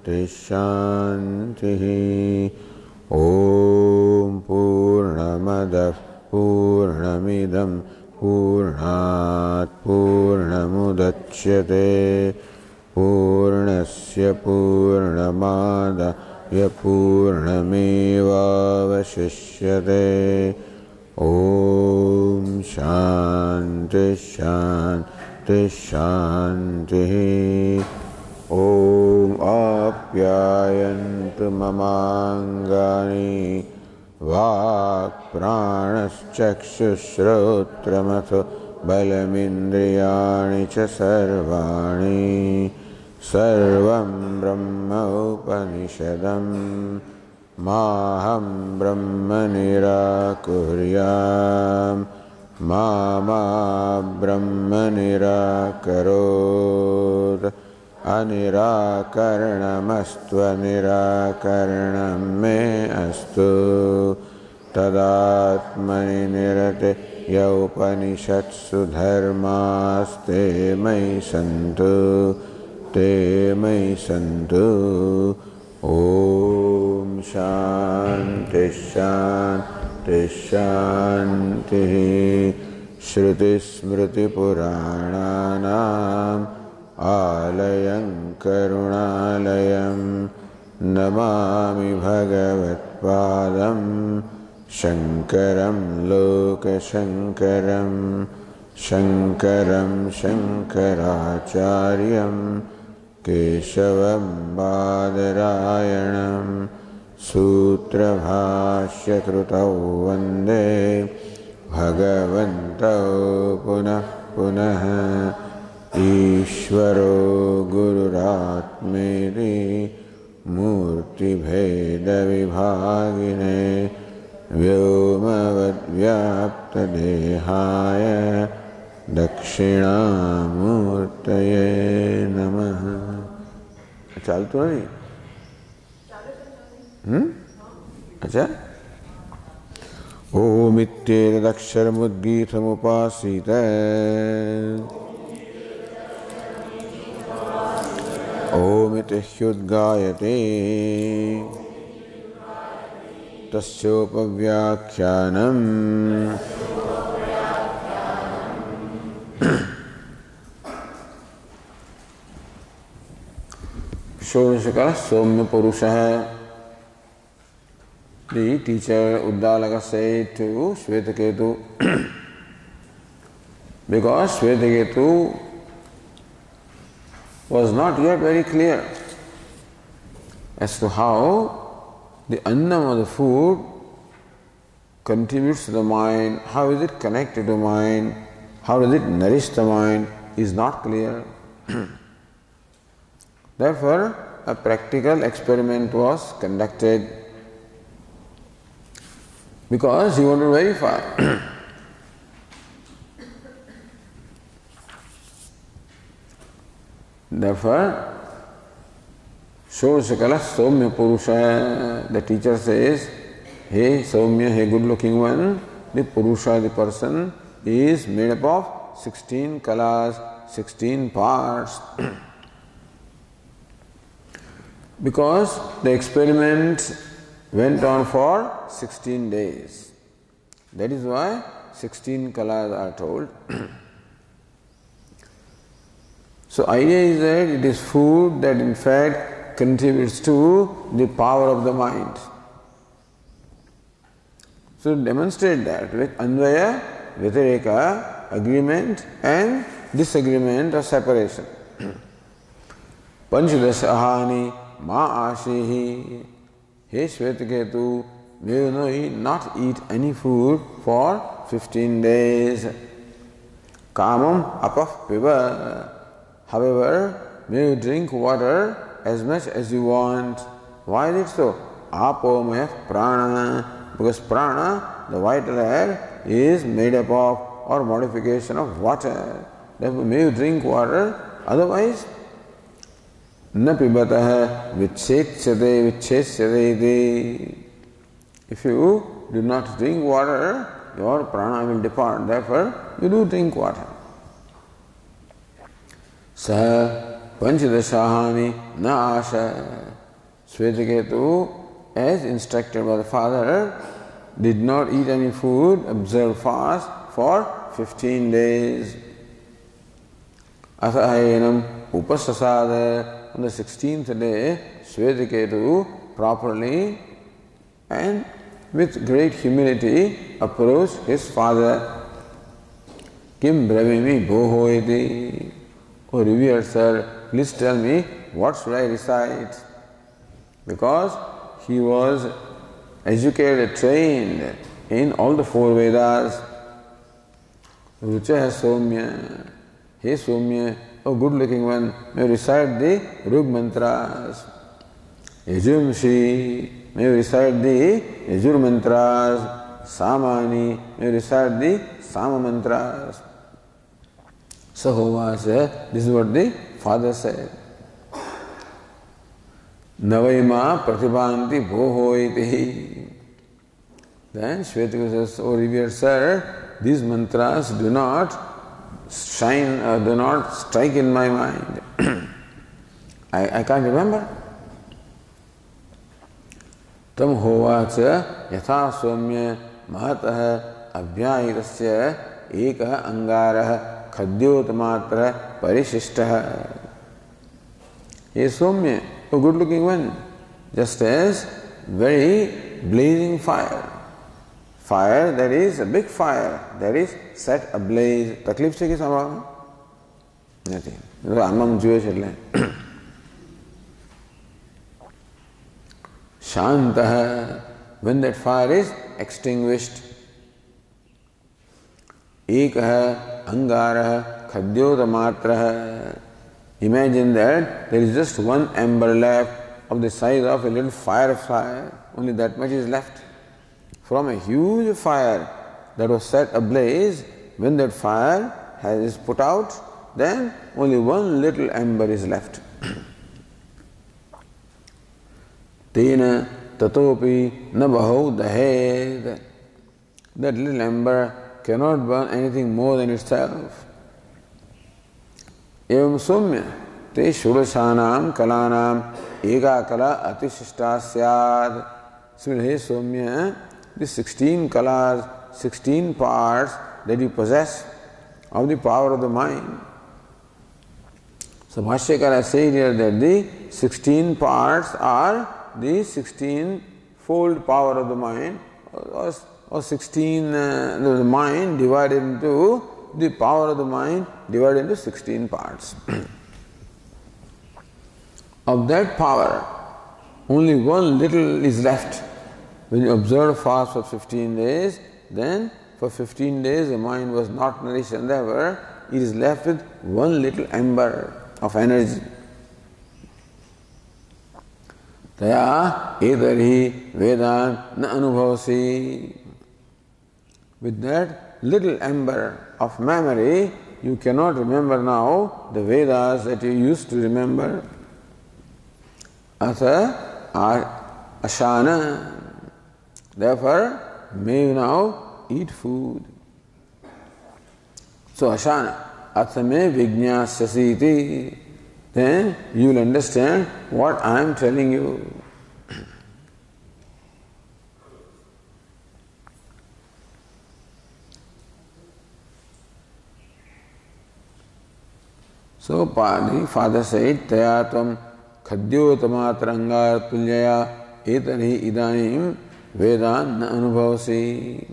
शान्तिः। ॐ पूर्णमदः पूर्णमिदं पूर्णात् पूर्णमुदच्यते पूर्णस्य पूर्णमादाय पूर्णमेवावशिष्यते। ॐ शान्ति शान्ति शान्तिः। ॐ आप्यायन्तु ममाङ्गानि वाक्प्राणश्चक्षुश्रोत्रमथो बलमिन्द्रियाणि च सर्वाणि सर्वं ब्रह्म उपनिषदं माहं ब्रह्म निराकुर्याम् मा ब्रह्म निराकरोत्। अनिराकरणमस्त्वनिराकरणं मे अस्तु। तदात्मनि निरते यौपनिषत्सु धर्मास्ते मयि सन्तु ते मयि सन्तु। ॐ शान्ति शान्ति शान्तिः। श्रुतिस्मृतिपुराणानाम् आलयं करुणालयं नमामि भगवत्पादं शङ्करं लोकशङ्करं शङ्करं शङ्कराचार्यं केशवं बादरायणं सूत्रभाष्यकृतौ वन्दे भगवन्तौ पुनः पुनः। ईश्वरो गुरुरात्मेति मूर्तिभेदविभागिने व्योमवद्व्याप्तदेहाय दक्षिणामूर्तये नमः। चाल तो नहीं? अच्छा। ओमित्येतदक्षरमुद्गीतमुपासीत ओमिति ह्युद्गायते तस्योपव्याख्यानम्। षोडशकः सौम्य पुरुषः। The teacher Uddalaka said to Shvetaketu, because Shvetaketu was not yet very clear as to how the annam of the food contributes to the mind, how is it connected to mind, how does it nourish the mind, is not clear. Therefore, a practical experiment was conducted because he wanted to verify. Therefore, षोडशकlah Soumya Purusha, the teacher says, hey Soumya, hey good looking one, the Purusha, the person, is made up of 16 kalas, 16 parts. Because the experiment went on for 16 days. That is why 16 kalas are told. So idea is that it is food that in fact contributes to the power of the mind. So demonstrate that with Anvaya, Vyatireka, agreement and disagreement or separation. Panchadashahani ma ashihi. Hey Shvetaketu, may you not eat any food for 15 days. Kamam apah piva. However, may you drink water as much as you want. Why is it so? Apo maya prana. Because prana, the vital air, is made up of or modification of water. Therefore, may you drink water. Otherwise, na pibatah vichhetsyate vichhetsyate. If you do not drink water, your prana will depart. Therefore, you do drink water. Saha panchadashahani na asha. Shvetaketu, as instructed by the father, did not eat any food, observed fast for 15 days. Asahayanam upasasada, on the 16th day, Shvetaketu properly and with great humility approached his father. Kim bravimi bhoho iti. O revered sir, please tell me what should I recite? Because he was educated, trained in all the 4 Vedas. Rucha Somya, hey Somya, oh good looking one, may recite the Rug mantras. Yajumshi, may recite the Yajur mantras. Samani, may recite the Sama mantras. Sahovasa, this is what the father said. Navaima pratibhanti bhoho iti. Then Shvetaketu says, O revered sir, these mantras do not shine, do not strike in my mind. I can't remember. Tam hovacha yatha somya mahatah abhyayitasya ekah angarah khadyotmatra parishishtaha. He is Somya, a good looking one, just as very blazing fire. Fire, that is a big fire, that is set ablaze. Taklif se ki sabha? Nothing. Amam Jewish land. Shantaha, when that fire is extinguished. Ekah angaraha khadyotamatraha. Imagine that there is just one ember left of the size of a little firefly. Only that much is left. From a huge fire that was set ablaze, when that fire is put out, then only one little ember is left. Tena tatopi na bahau dahed. That little ember cannot burn anything more than itself. Evam somya te shurashanam kalanam eka kala atishishta syad. So hey somya, these 16 kalas, 16 parts that you possess of the power of the mind. So Bhashyakara said here that the 16 parts are the 16-fold power of the mind, or 16, the mind divided into, the power of the mind divided into 16 parts. Of that power, only one little is left. When you observe fast for 15 days, then for 15 days the mind was not nourished endeavor, it is left with one little ember of energy. Taya etarhi vedan na anubhavasi. With that little ember of memory, you cannot remember now the Vedas that you used to remember. Atha ashana. Therefore, may you now eat food. So ashana, athame vijñāsyasīti. Then you will understand what I am telling you. So the father said, Tayatam khadyotamatranga tulyaya etarhi idanim vedan na anubhavasi.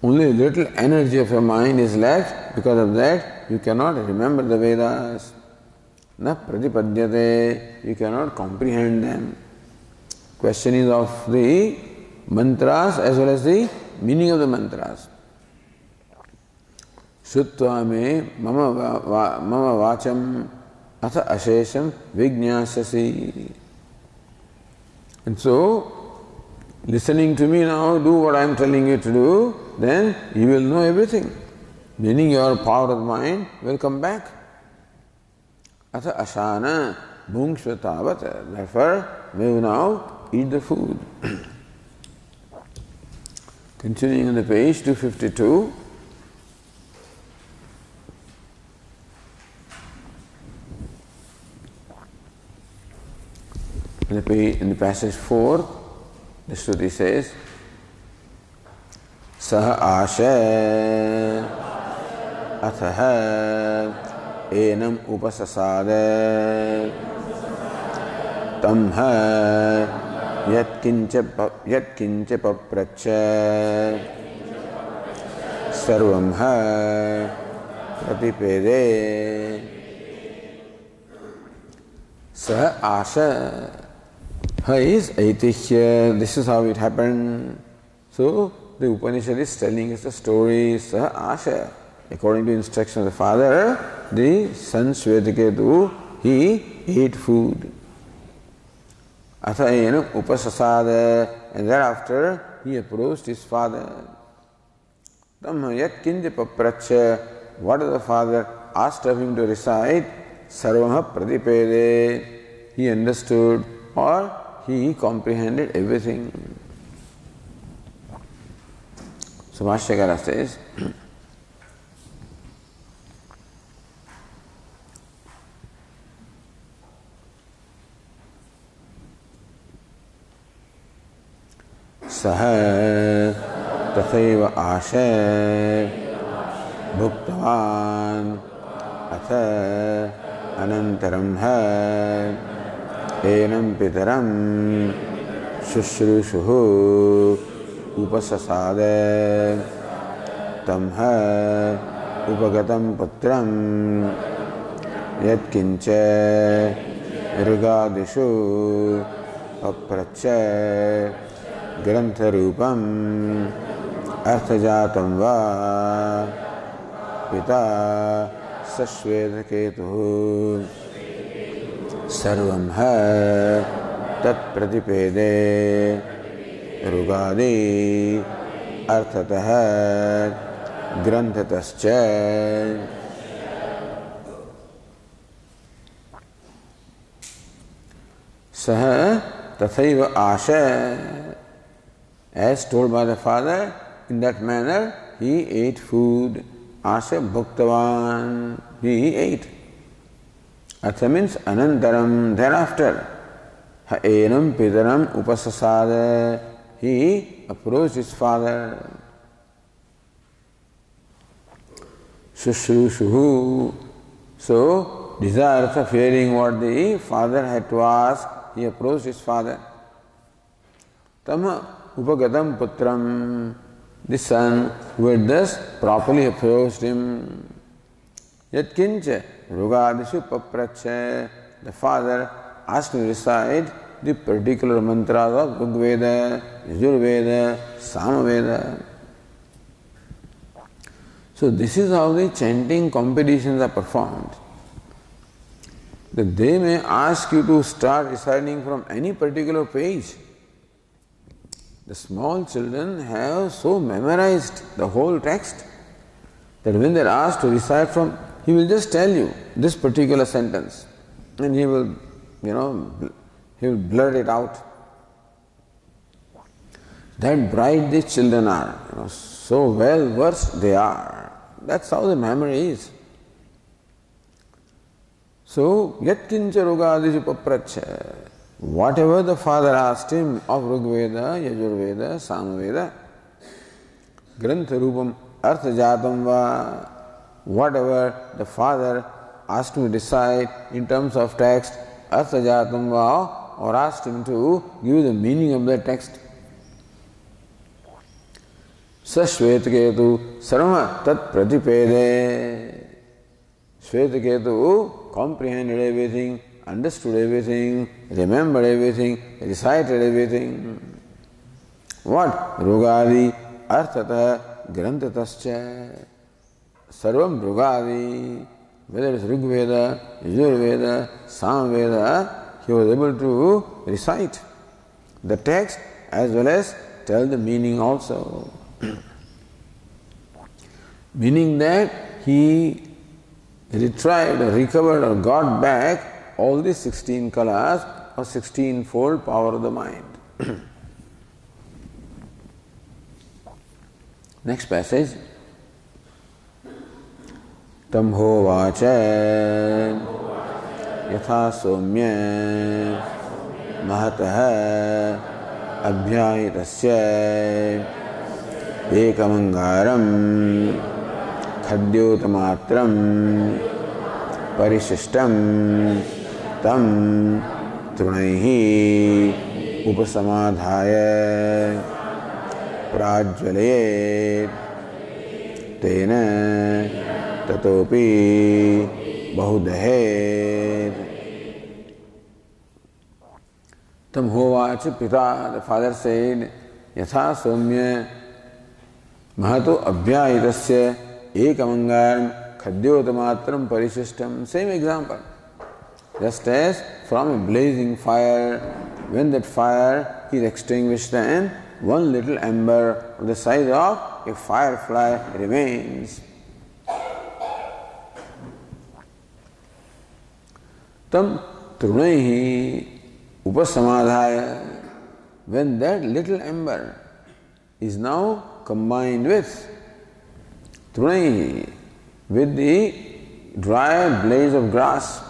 Only little energy of your mind is left. Because of that, you cannot remember the Vedas. Na pratipadyate, you cannot comprehend them. Question is of the mantras as well as the meaning of the mantras. Shutva me mama vacham atha ashesham vijñāsyasi. And so, listening to me now, do what I am telling you to do, then you will know everything. Meaning your power of mind will come back. Atha ashana bhungshvatavat. Therefore, may you now eat the food. Continuing on the page 252. In the passage 4, the Shruti says, Sah asha atha enam upasasade tamha yatkincha papracha sarvam pratipede. Sah asha. Ha is aitihya. This is how it happened. So the Upanishad is telling us the story. Sah asha. According to instruction of the father, the son Shvetaketu, he ate food. Atha enam upasasada. And thereafter he approached his father. Tamha yat kinja papracha. What the father asked of him to recite, sarvamha pratipede. He understood or he comprehended everything. So Bhashyakara says, Saha tathaiva asha bhuktavan atha anantaram enam pitaram shushrusuhu upasasade tamha upagatam putram yatkincha rigadishu papracha grantharupam arthajatam va pita sashvetaketuhu sarvam tat pratipede rugadi arthatah granthatascha. Saha tathaiva asha. As told by the father, in that manner he ate food. Asha bhuktavan. He ate. Artha means anantaram, thereafter. Ha enam pitaram upasasada. He approached his father. Shushrusuhu. So, desirous of hearing what the father had to ask, he approached his father. Tama upagatam putram. The son who had thus properly approached him. Yatkincha rugadishu papracha. The father asked him to recite the particular mantras of Rigveda, Yajurveda, Samaveda. So this is how the chanting competitions are performed. That they may ask you to start reciting from any particular page. The small children have so memorized the whole text that when they are asked to recite from, he will just tell you this particular sentence and he will, he will blurt it out. That bright these children are, so well versed they are. That's how the memory is. So, yatkincha rugadishu papracha. Whatever the father asked him of Rigveda, Yajurveda, Samaveda, Grantharupam, Arthajatam va, whatever the father asked him to decide in terms of text, Arthajatam va, or asked him to give the meaning of the text. Shvetaketu sarva tat pratipede. Shvetaketu comprehended everything, understood everything, remembered everything, recited everything. What? Rugadi arthata granthatascha. Sarvam rugadi. Whether it's Rigveda, Yajurveda, Samaveda, he was able to recite the text as well as tell the meaning also. Meaning that he retrieved or recovered or got back all the 16 kalas or 16-fold power of the mind. Next passage. Tamho vacha yatha somya महतः अभ्याहितस्य एकमंगारं खद्योतमात्रं परिशिष्टं तं तृणैः उपसमाधाय प्राज्वलयेत् तेन ततोपि बहुदहेत्। तम होवाच पिता, the father said, यथा सौम्य Mahato अभ्याहितस्य एकमंगारं खद्योतमात्रं परिशिष्टम. Same example. Just as from a blazing fire, when that fire is extinguished, and one little ember of the size of a firefly remains. Tam trunaihi upasamadhaya. When that little ember is now combined with trunaihi, with the dry blaze of grass,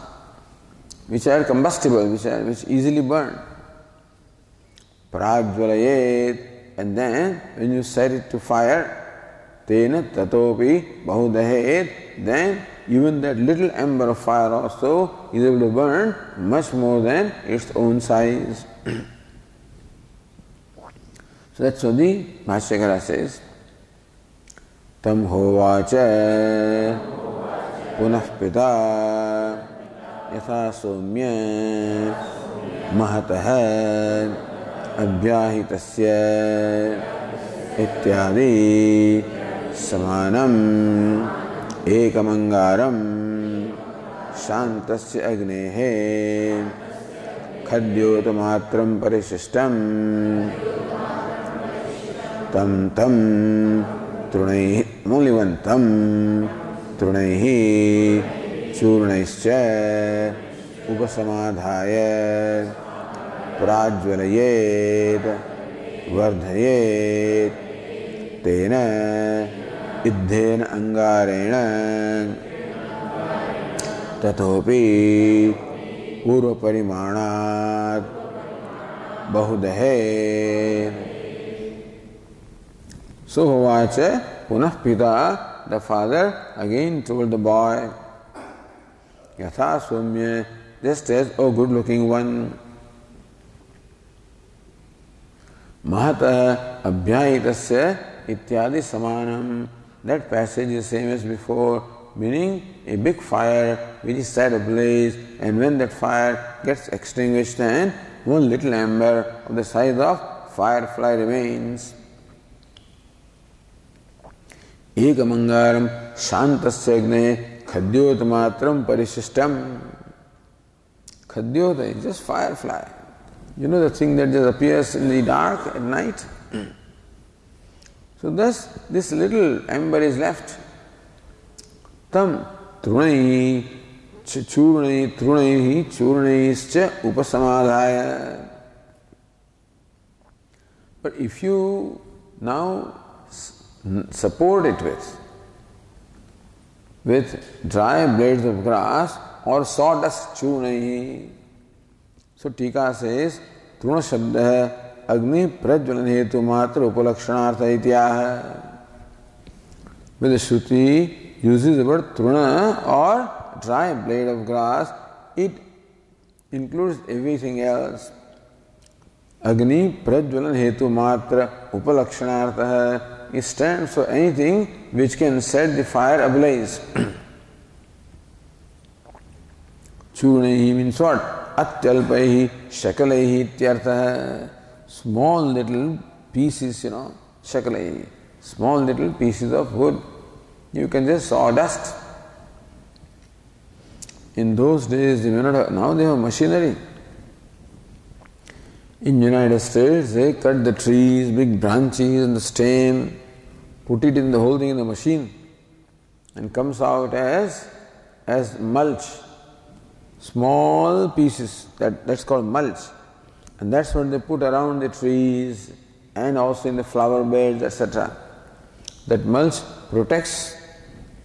which are combustible, which easily burn. Prajvalayet, and then when you set it to fire, tena tatopi bahudahet, then even that little ember of fire also is able to burn much more than its own size. So that's what the Bhashyakara says. Tam hovacha punah pita yatha soumya mahatah अभ्याहितस्य इत्यादि समानम् एकमंगारं शान्तस्य अग्नेः खद्योतमात्रं परिशिष्टं तं तृणैः मूल्यवन्तं तृणैः चूर्णैश्च उपसमाधाय प्राज्वलयेत् वर्धयेत् तेन इद्धेन अंगारेण ततोपि पूर्वपरिमाणात् बहुदहेत्. So hovaच पुनः पिता, the father again told the boy, यथा सौम्य, just as, O good looking one, महतः अभ्याहितस्य इत्यादि समानम. That passage is same as before, meaning a big fire which is set ablaze, and when that fire gets extinguished and one little ember of the size of firefly remains. एकमंगारम शांतस्य अग्ने खद्योतमात्रम परिशिष्टम. Khadyota is just firefly. You know, the thing that just appears in the dark at night? So thus, this little ember is left. Tam trunaihi churnaihi trunaihi churnaischa upasamadhaya. But if you now support it with dry blades of grass or sawdust churnaihi. So Tika says, Truna Shabda Agni Prajvalan Hetu Matra Upalakshanaartha Ityaha. When the Shruti uses the word Truna or dry blade of grass, it includes everything else. Agni Prajvalan Hetu Matra Upalakshanaartha. It stands for anything which can set the fire ablaze. Churnaihi means what? Atyalpaihi shakalaihi ityartha. Small little pieces, shakalaihi. Small little pieces of wood. You can just sawdust. In those days, they may not have, now they have machinery. In United States, they cut the trees, big branches and the stem, put it in the whole thing in the machine, and comes out as mulch. Small pieces, that's called mulch. And that's what they put around the trees and also in the flower beds, etc. That mulch protects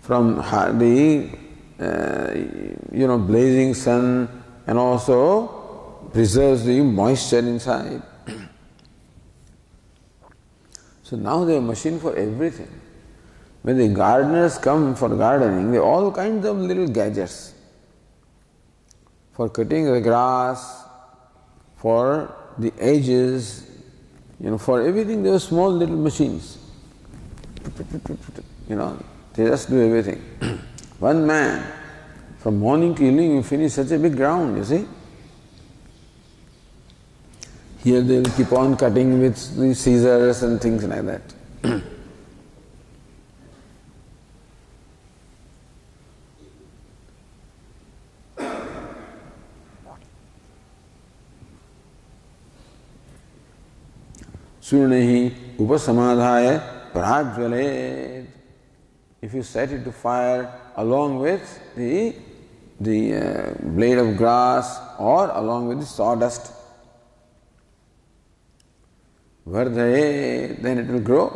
from the blazing sun and also preserves the moisture inside. So now they have machine for everything. When the gardeners come for gardening, they have all kinds of little gadgets. For cutting the grass, for the edges, for everything there are small little machines. They just do everything. One man, from morning to evening, you finish such a big ground, you see. Here they will keep on cutting with the scissors and things like that. Surnehi upasamadhaya prajvalet. If you set it to fire along with the blade of grass or along with the sawdust, vardhaye, then it will grow.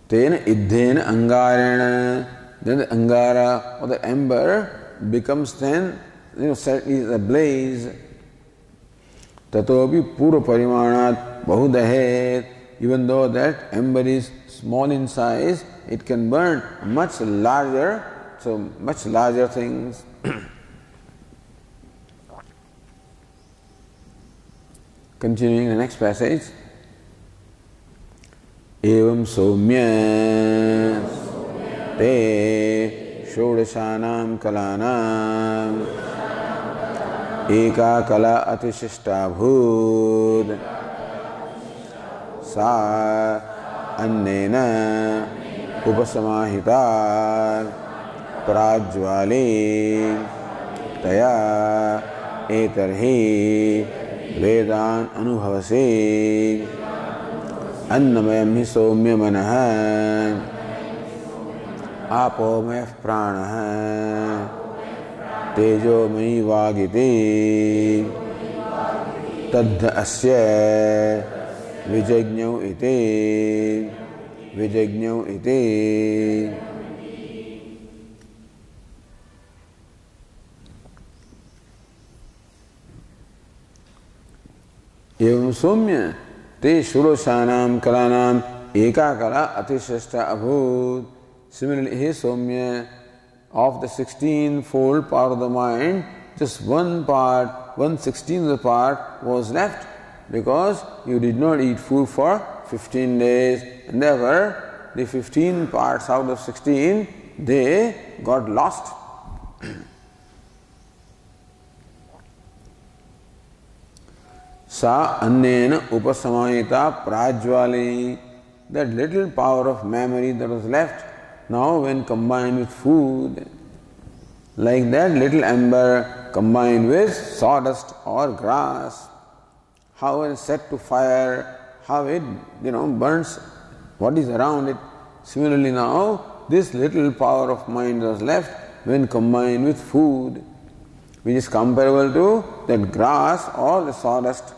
Tena iddhena angarena, then the angara or the ember becomes then, set is ablaze. Tatopi pura parimanat bahudahet. Even though that ember is small in size, it can burn much larger things. Continuing the next passage. Evam somya te shodashanam kalanam eka kala atishishta bhud sa annena upasamahita prajvale taya etarhi vedan anubhavase अन्नमयम ही सौम्य मनः आपोमयः प्राणः तेजोमयी वागिति तद्ध अस्य विजज्ञौ इति एवं सौम्य te shuroshanam kalanam eka kala atishashta abhut. Similarly, he Somya, of the 16-fold part of the mind, just one part, 1/16 of the part was left because you did not eat food for 15 days, and therefore the 15 parts out of 16, they got lost. Sa annena upasamahita prajvali. That little power of memory that was left, now when combined with food, like that little ember combined with sawdust or grass, how when set to fire, how it burns what is around it. Similarly now, this little power of mind was left when combined with food, which is comparable to that grass or the sawdust.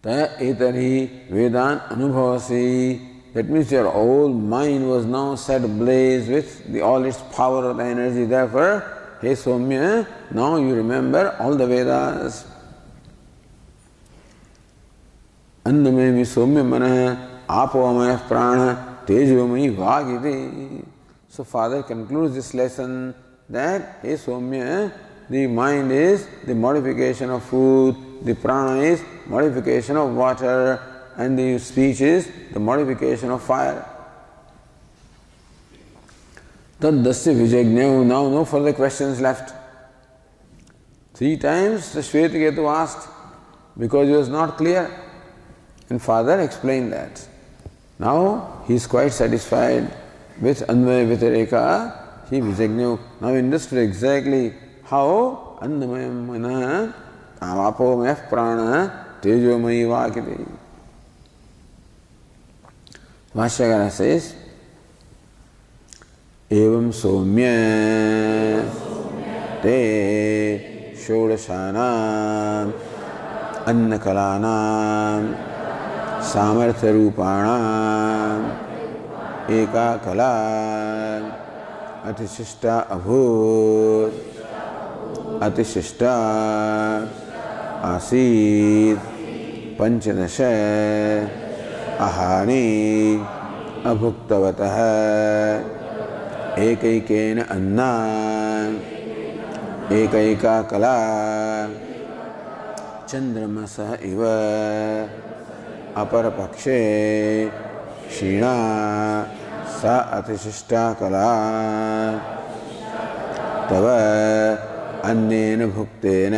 Ta etari vedan anubhavasi. That means your whole mind was now set ablaze with all its power of the energy. Therefore, hey Somya, now you remember all the Vedas. Annamaya Somya manah apomaya prana tejomaya vagiti. So Father concludes this lesson that, hey Somya, the mind is the modification of food, the prana is modification of water, and the speech is the modification of fire. Taddasya vijagnyau. Now no further questions left. 3 times the Shvetaketu asked because he was not clear, and Father explained that. Now he is quite satisfied with Anvaya Vitareka. He vijagnyau. Now he understood exactly how Annamayam Mana Apomaya Prana Tejomayi Vakiti. Vashyagara says, Evam Somya Te Shodashanam Annakalanam Samartha Rupanam Eka Kala Atishishta Abhut अतिशिष्टा आसीत् पंचदश आहानि अभुक्तवतः एकैकेन अन्ना एकैका कला चंद्रमसः इव अपरपक्षे क्षीणा सा अतिशिष्टा कला तव अन्नेन भुक्तेन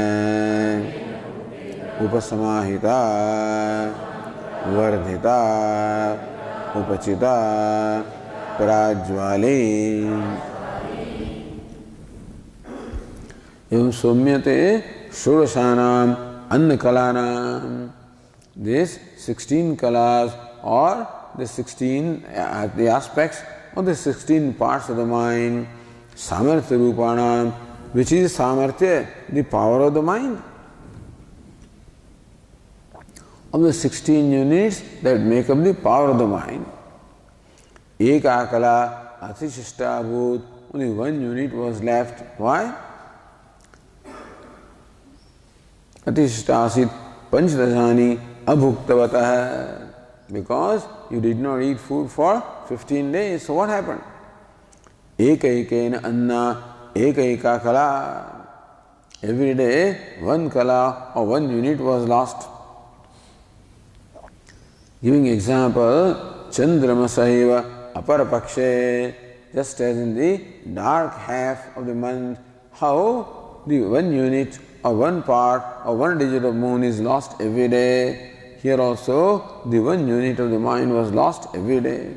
उपसमाहिता वर्धिता उपचिता प्राज्वाले एवं सौम्यते षोडशानाम अन्न कलानाम. This 16 kalas or the 16 the aspects of the 16 parts of the mind, samartya rupanam, which is samartya, the power of the mind. Of the 16 units that make up the power of the mind. Eka kala atisishta bhut, only one unit was left. Why? Atisishta asit panchadashani abhuktavatah, because you did not eat food for 15 days. So what happened? Ekaikena anna ekaika kala. Every day one kala or one unit was lost. Giving example, Chandramasaiva aparapakshe, just as in the dark half of the month, how the one unit or one part or one digit of moon is lost every day. Here also the one unit of the mind was lost every day.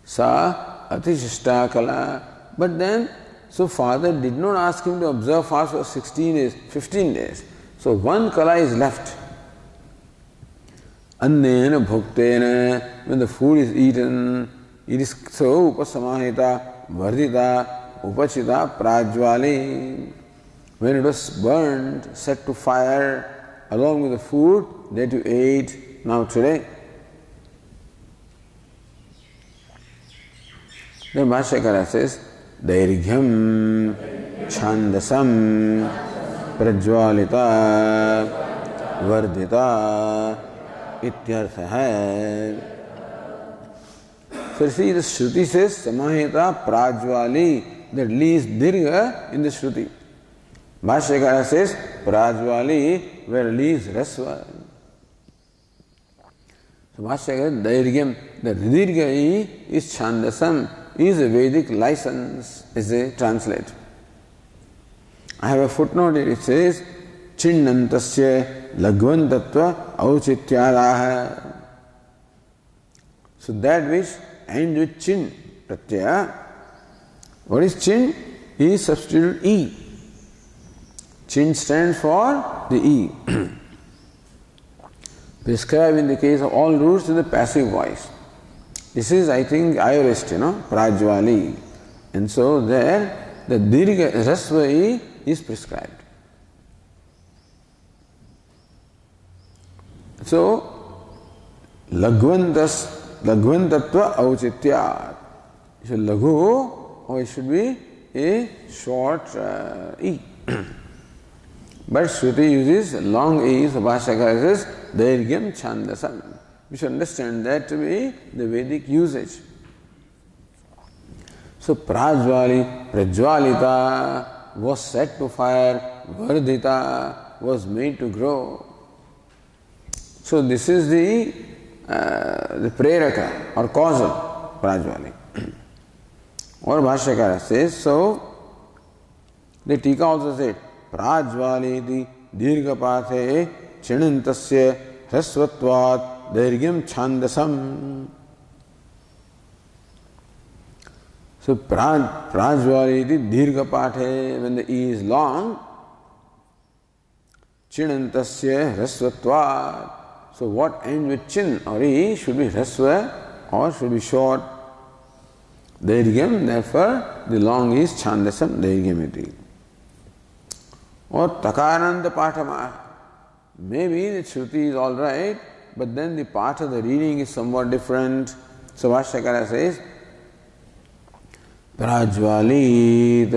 Sa atishishta kala. But then, so father did not ask him to observe fast for 16 days, 15 days. So one kala is left. Annena bhuktena, when the food is eaten, it is so upasamahita, vardita, upachita, prajvali. When it was burned, set to fire, along with the food that you ate now today. Then Bhashyakara says, Dairghyam Chandasam Prajvalita Vardita Ityartha. So you see, the Shruti says Samahita Prajvali, that leaves Dirgha in the Shruti. Bhashyakara says Prajvali, where leaves Rasva. So Bhashyakara, Dairghyam, the Dirgha is Chandasam, is a Vedic license, as they translate. I have a footnote here, it says Chinnantasya Lagvantatva Auchityadaha. So that which ends with Chin, Pratyaya. What is Chin? He substitute E. Chin stands for the E. Prescribed in the case of all roots in the passive voice. This is, I think, aorist, Prajvali. And so there, the Dirgha Rasva is prescribed. So, Lagvantatva Auchitya. So, Laghu, or it should be a short E. But Shruti uses long E, so Bhashyakara says, Dairgyam Chandasam. We should understand that to be the Vedic usage. So Prajvali, Prajvalita was set to fire, Vardhita was made to grow. So this is the preraka or causal Prajvali. Or Bhashyakara says, so the Tika also said, Prajvaliti Dirghapathe Chinantasya Hrasvatvat Dairgyam Chandasam. So Prajvaliti Dirghapathe, when the E is long, Chinantasya Hrasvatvat. So what ends with Chin or E should be Hrasva or should be short. Dairgyam, therefore the long is Chandasam, Dairgyamiti. Or Takaranta Patama. Maybe the Shruti is alright, but then the part of the reading is somewhat different. So Bhashyakara says, Prajvalit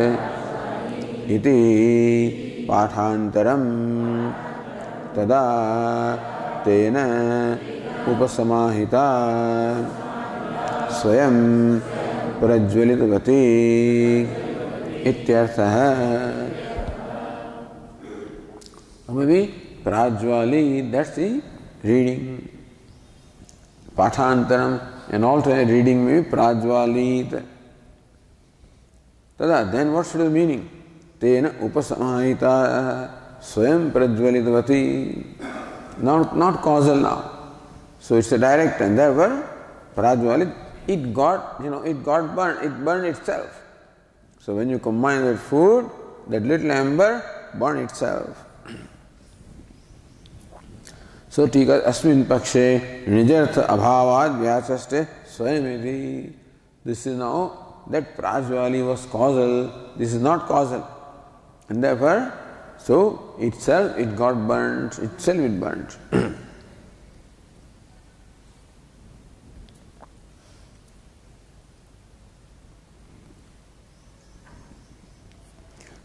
iti pathantaram tada tena upasamahita swayam prajvalitavati ityartha. Or maybe Prajvali, that's the reading. Pathantaram, an alternate reading may be Prajvalit. Tada, then what should be the meaning? Tena upasamahita swayam prajvalitavati. Not causal now. So it's a direct and therefore Prajvalit, it got burnt, it burned itself. So when you combine that food, that little ember burned itself. So tika asmin pakshe nijartha abhavad vyachaste swayamiti. This is now that Prajvali was causal, this is not causal. And therefore, so itself it got burnt, itself it burnt.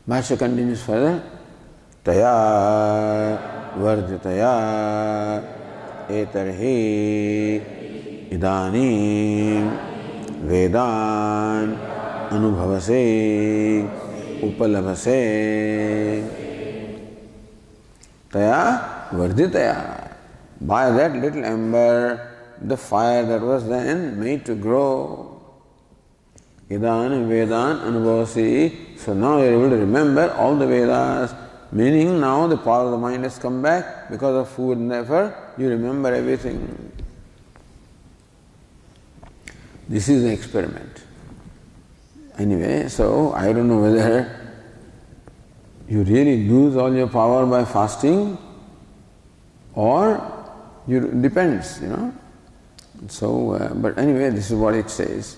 Bhashya continues further. Taya varditaya etarhi idani vedan anubhavase upalabhase. Taya varditaya. By that little ember, the fire that was then made to grow. Idan Vedan Anubhavasi. So now you are able to remember all the Vedas, meaning now the power of the mind has come back because of food and therefore you remember everything. This is the experiment. Anyway, so I don't know whether you really lose all your power by fasting or depends, So, but anyway, this is what it says.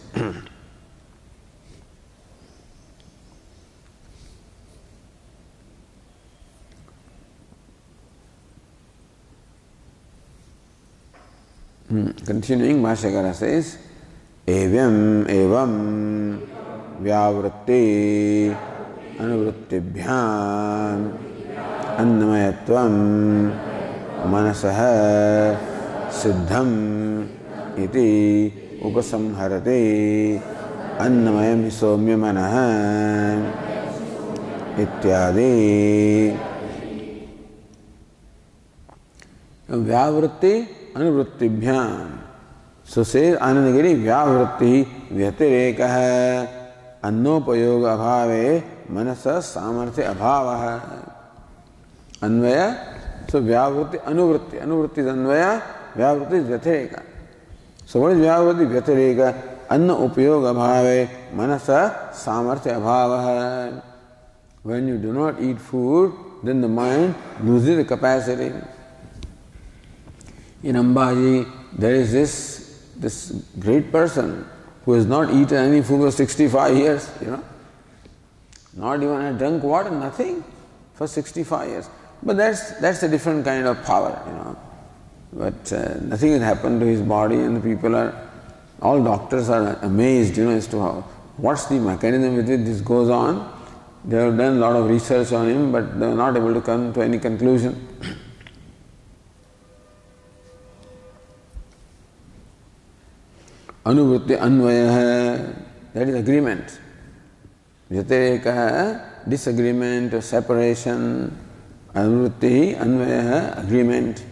Continuing, Bhashyakara says, Evam vyavritti anuvrittibhyam annamayatvam manasaha siddham iti upasamharati annamayam hi somya manaha ityadi. Vyavritti anuvrittibhyam. So says Anandagiri, vyavritti vyatirekah annopayoga abhave manasa samarthya abhavaha. Anvaya, so vyavritti anuvritti. Anuvritti is anvaya, vyavritti is vyatireka. So what is vyavritti vyatireka? Anna upayoga abhave manasa samarthya abhavaha. When you do not eat food, then the mind loses the capacity. In Ambaji, there is this great person who has not eaten any food for 65 years, Not even had drunk water, nothing for 65 years. But that's a different kind of power, But nothing has happened to his body and the people all doctors are amazed, as to what's the mechanism with which this goes on. They have done a lot of research on him, but they are not able to come to any conclusion. Anuvritti anvaya, that is agreement. Vyatireka, disagreement, separation. Anuvritti anvaya, agreement.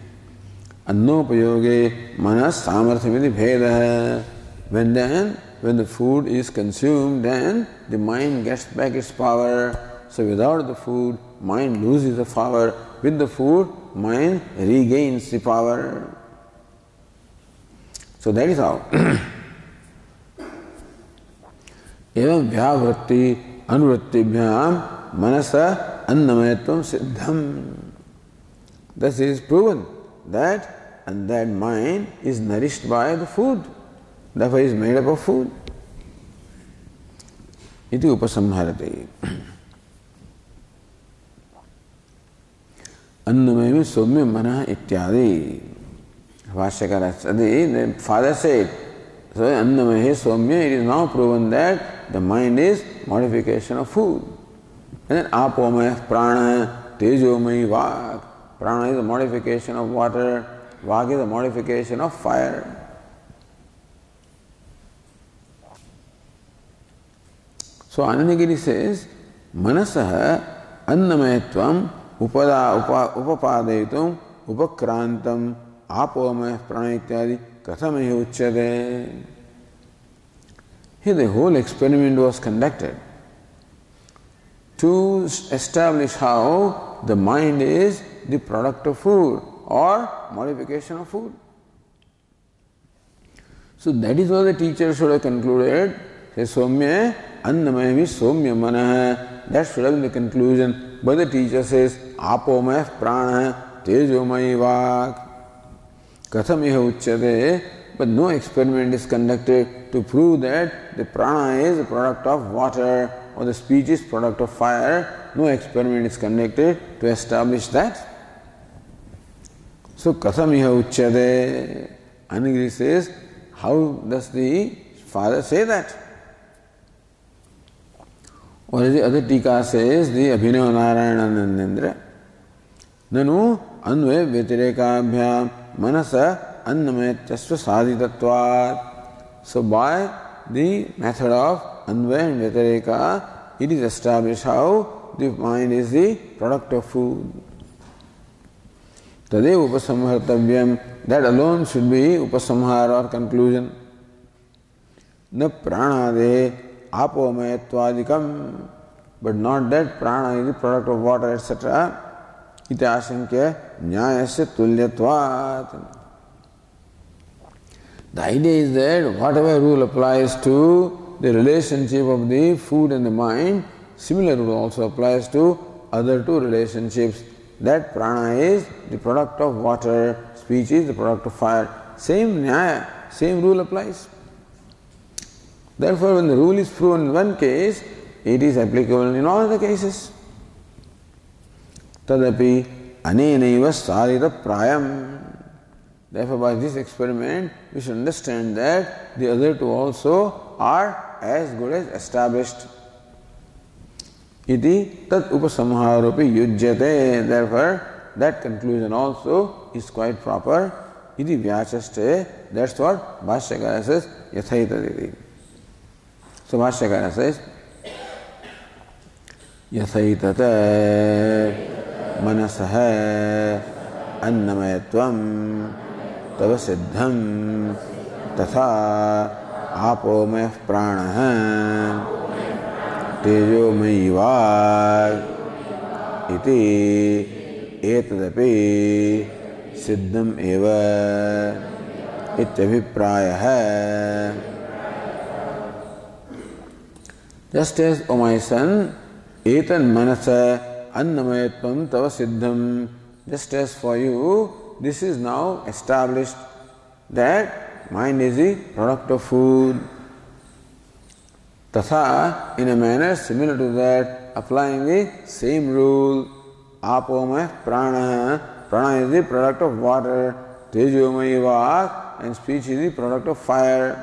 Annopayoge manas samarthamiti bheda. When the food is consumed, then the mind gets back its power. So without the food, mind loses the power. With the food, mind regains the power. So that is how. Evam vyavritti anuvrittibhyam manasa annamayatvam siddham. Thus it is proven that mind is nourished by the food. Therefore, it is made up of food. Iti upasamharati. Annamayam somya mana ityadi. Bhashyakara, the father said, so Annamahe Somya, it is now proven that the mind is modification of food. And then apomaya prana, tejomayi vak. Prana is a modification of water, vak is a modification of fire. So Anandagiri says, Manasaha annamayatvam upapadaitum upakrantam apomaya prana ityadi kathamahi uchyate. Here the whole experiment was conducted to establish how the mind is the product of food or modification of food. So that is what the teacher should have concluded. Say Somya Annamaya means Somya Manaha. That should have been the conclusion. But the teacher says Apomaya Prana Tejomayi Vak Kathamiha Uchyate. But no experiment is conducted to prove that the prana is a product of water or the speech is product of fire. No experiment is conducted to establish that. So Kathamiha Uchyate. Anandagiri says, how does the father say that? Or the other tika says, the Abhinav Narayananandendra. Nanu Anve Vyatireka Manasa Annamayattasva sadhitatvat. So by the method of Anvaya and Vyatireka, it is established how the mind is the product of food. Tadev upasamhartavyam. That alone should be upasamhara or conclusion. Na pranade apomayatvadikam. But not that prana is the product of water, etc. Iti ashankya nyayasya tulyatvat. The idea is that whatever rule applies to the relationship of the food and the mind, similar rule also applies to other two relationships. That prana is the product of water, speech is the product of fire. Same nyaya, same rule applies. Therefore, when the rule is proven in one case, it is applicable in all the cases. Tadapi anenaiva sadhita prayam. Therefore, by this experiment, we should understand that the other two also are as good as established. Iti tat upasamharopi yujyate. Therefore, that conclusion also is quite proper. Iti vyachaste. That's what Bhashyakara says, yathaitaditi. So Bhashyakara says, yathaitate manasaha annamayatvam तव सिद्धम तथा आपोमय प्राण तेजोमयी वाक् इति एतदपि सिद्धम एव इत्यभिप्रायः. Just as, O my son, etan manasa annamayatvam tava siddham. Just as for you, this is now established that mind is the product of food. Tatha, in a manner similar to that, applying the same rule. Apomaya prana. Prana is the product of water. Tejomayi vak. And speech is the product of fire.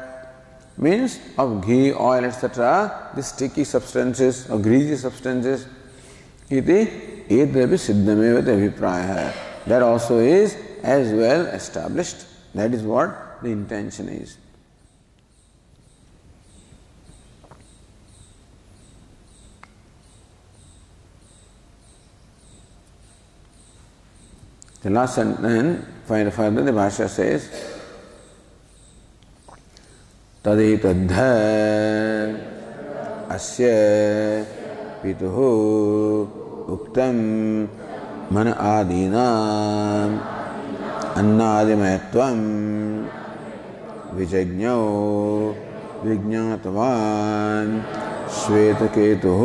Means of ghee, oil, etc. The sticky substances or greasy substances. Iti edrapi siddhameva abhipraya. That also is as well established. That is what the intention is. The last sentence, further the Bhashya says, Tadetadha asya pituhu uktam मन आदीनां अन्नादिमयत्वं विजज्ञो विज्ञातवान् श्वेतकेतुः.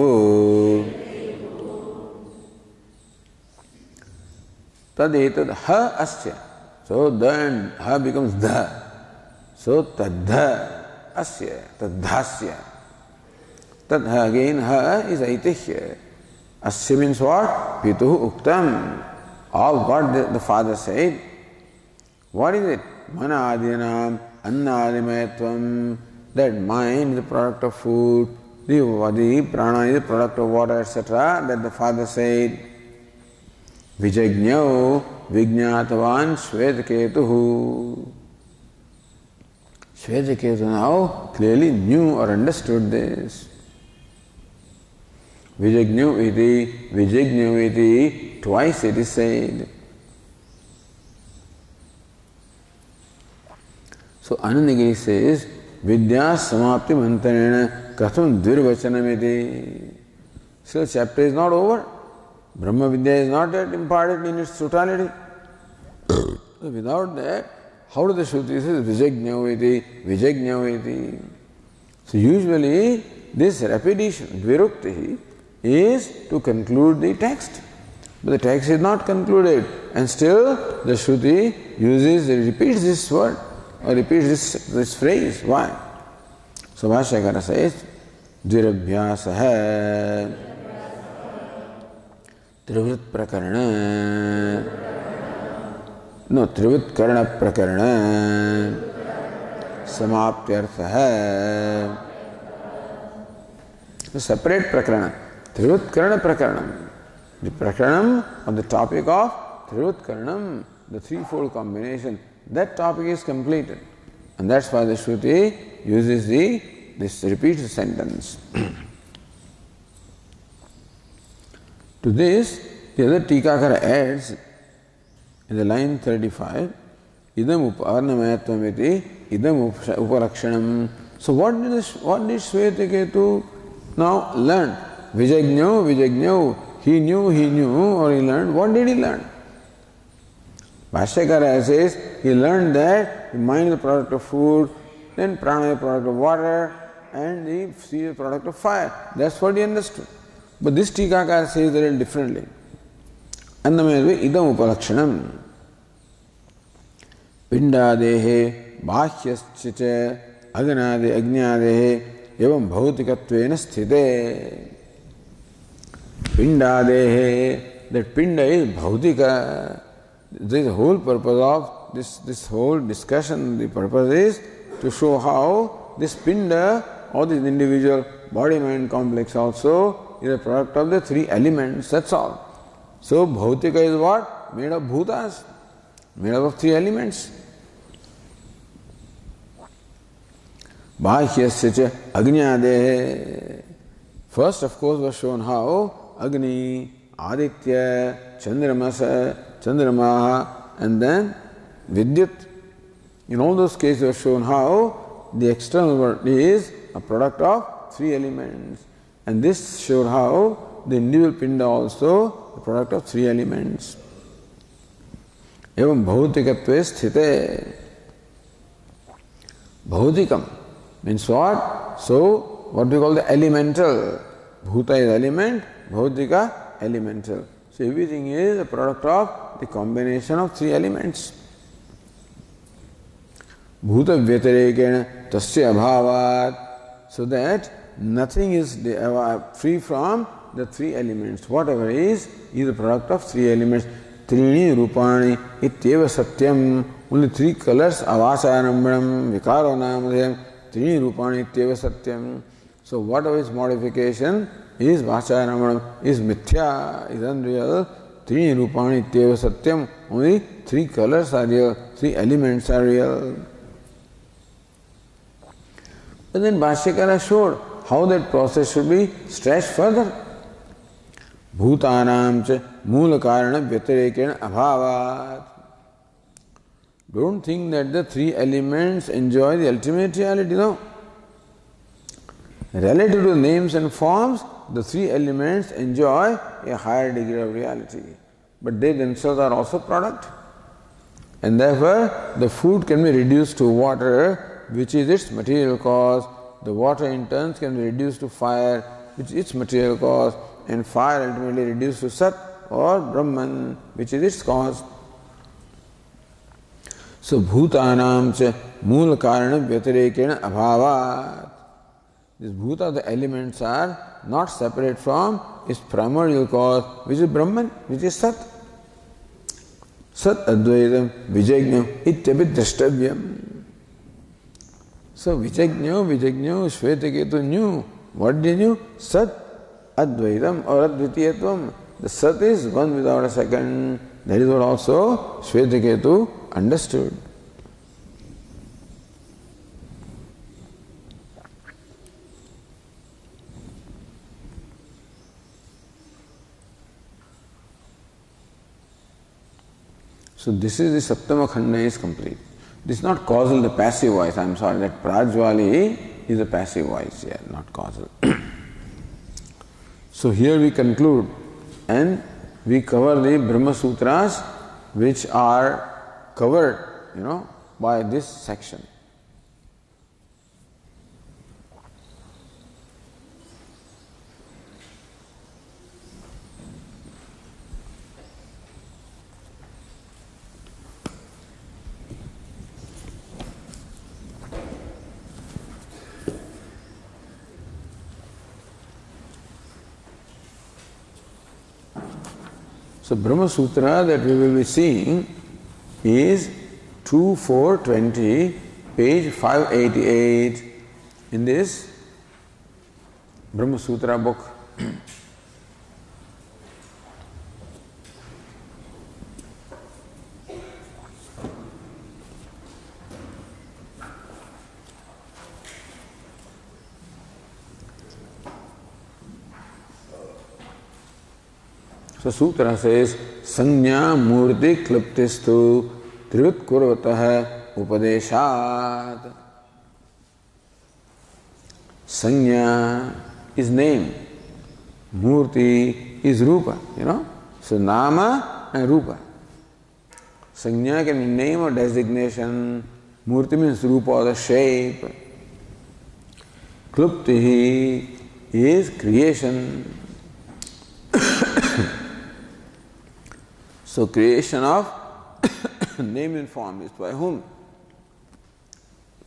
तदेतद् ह अस्या. So then ha becomes dha. So tadha asya, tadhasya. Tadha again ha is aitihya. Asya means what? Pituhu uktam. Of what the father said. What is it? Mana adinam anna adimayatvam. That mind, the product of food. the prana is the product of water, etc. That the father said, Vijajñau Vijñātavan Shvetaketuhu. Shvetaketu now clearly knew or understood this. Vijajñau iti, twice it is said. So Anandagiri says, Vidya samapti mantarena katham dvirvachanamiti. So chapter is not over. Brahma Vidya is not yet imparted in its totality. So without that, how do the Shruti say Vijajñau iti? So usually this repetition, Dvirukti, is to conclude the text. But the text is not concluded, and still the Shruti repeats this word or repeats this phrase. Why? So Bhashyakara says, Dvirabhyasaha Trivrit Prakarana Trivrit Karana Prakarana Samaptyarthaha. The separate Prakarana, Trivrit Karana Prakaranam. The Prakaranam on the topic of Trivrit Karanam, the threefold combination, that topic is completed. And that's why the Shruti uses this repeated sentence. To this, the other Tikakara adds in the line 35, Idam uparnamayatvam idam upalakshanam. So what did Shvetaketu now learn? Vijajñau, he knew, or he learned. What did he learn? Bhashyakara says he learned that the mind is the product of food, then prana is the product of water, and the sea is the product of fire. That's what he understood. But this Tikakara says very differently. Annamayadve idam upalakshanam. Pindadehe bhāhyascha aganade ajñadehe evam bhautikattvena sthite. Pindadehe, that pinda is bhautika. This is the whole purpose of this whole discussion. The purpose is to show how this pinda or this individual body-mind complex also is a product of the three elements, that's all. So bhautika is what? Made of bhutas, made up of three elements. Bhāhyasya agñādehe. First, of course, was shown how Agni, Aditya, Chandramaha, and then Vidyut. In all those cases, was shown how the external world is a product of three elements. And this showed how the individual pinda also a product of three elements. Evam bhautikatve sthite. Bhautikam means what? So, what we call the elemental. Bhuta is element, bhautika elemental. So everything is a product of the combination of three elements. Bhuta vyatarekena tasya abhavat. So that nothing is free from the three elements. Whatever is a product of three elements. Trini rupani ityeva satyam. Only three colors, avasaranambram, vikaro namadhyam, trini rupani ityeva satyam. So whatever is modification is vacharanambram, is mithya, is unreal. Trini rupani ityeva satyam. Only three colors are real, three elements are real. But then Bhashyakara showed how that process should be stretched further. Bhutanam cha moola karana vyatarekena abhavat. Don't think that the three elements enjoy the ultimate reality, no. Relative to names and forms, the three elements enjoy a higher degree of reality. But they themselves are also product. And therefore, the food can be reduced to water, which is its material cause. The water in turn can be reduced to fire, which is its material cause. And fire ultimately reduced to Sat or Brahman, which is its cause. So, bhutanam cha moola karana vyatarekena abhavat. These bhuta, the elements, are not separate from its primordial cause, which is Brahman, which is Sat. Sat advaitam vijajñam ityapi drashtavyam. So Vijajñam, Shvetaketu knew What did you? Sat Advaitam or Advitiyatvam. The Sat is one without a second. That is what also Shvetaketu understood. So this is the Saptama Khanda is complete. This is not causal, the passive voice. I am sorry, that Prajvali is a passive voice here, not causal. So here we conclude and we cover the Brahma Sutras which are covered, by this section. So Brahma Sutra that we will be seeing is 2420, page 588 in this Brahma Sutra book. So Sutra says, Sanya Murti Kliptistu Trivit Kurvatah Upadeshat. Sanya is name, Murti is Rupa, So Nama and Rupa. Sanya can be name or designation, Murti means Rupa or the shape. Kluptihi is creation. So creation of name and form is by whom?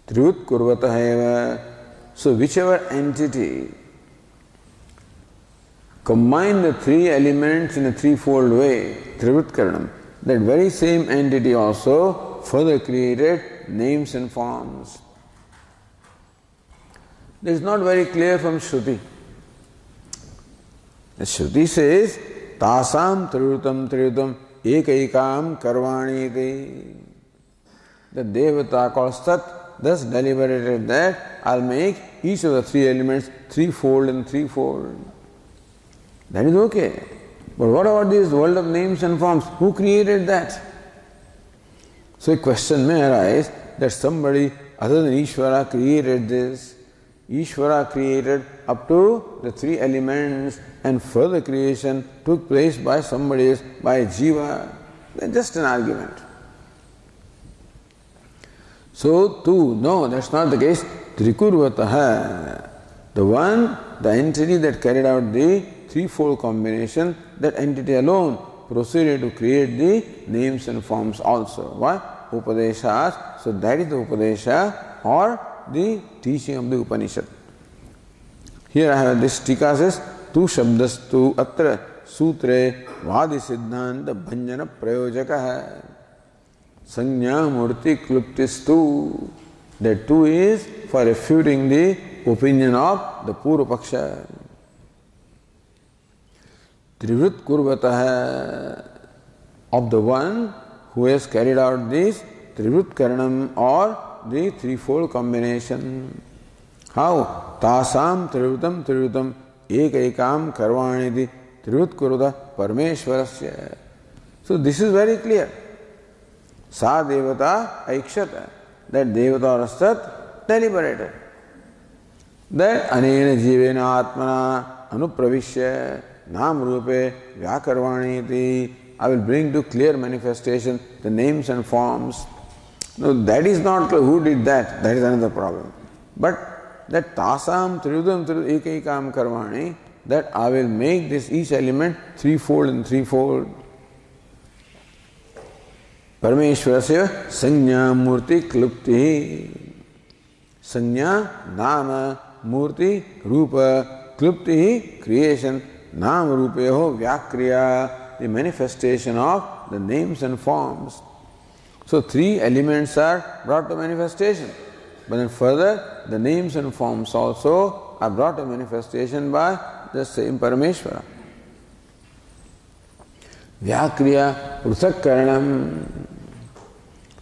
Trivut kurvatah eva. So whichever entity combine the three elements in a threefold way, Trivut Karanam, that very same entity also further created names and forms. This is not very clear from Shruti. The Shruti says, Tasam Trivutam Ekaikam Karvani iti. The Devata called Sat thus deliberated that I'll make each of the three elements threefold and threefold. That is okay. But what about this world of names and forms? Who created that? So a question may arise that somebody other than Ishvara created this. Ishvara created up to the three elements and further creation took place by somebody else, by Jiva. That's just an argument. So, no, that's not the case. Trikurvataha, the entity that carried out the threefold combination, that entity alone proceeded to create the names and forms also. Why? Upadeshas. So that is the Upadesha or the teaching of the Upanishad. Here I have this tika says, Tu Shabdastu Atra Sutre Vadi Siddhanta Bhanjana Prayojaka Sanya Murti Kluptistu. That too is for refuting the opinion of the Purva Paksha. Trivrit Kurvatah, of the one who has carried out this Trivrit Karanam or the threefold combination. How? Tasam Trivutam Ekaikam Karvaniti Trivut Kurvatah Parmeshwarasya. So this is very clear. Sa Devata Aikshata. That Devata or Sat deliberated. That Anena Jivena Atmana Anupravishya Nam Rupe Vyakarvaniti. I will bring to clear manifestation the names and forms. No, that is not who did that. That is another problem. But that Tasam Trivudam Ekaikam Karvani, that I will make this each element threefold and threefold. Parameshwarasya Sanya Murti Klupti. Sanya, Nama, Murti, Rupa, Klupti, creation, Nam Rupeho, Vyakriya, the manifestation of the names and forms. So three elements are brought to manifestation. But then further, the names and forms also are brought to manifestation by the same Parameshvara. Vyakriya Pruthak Karanam.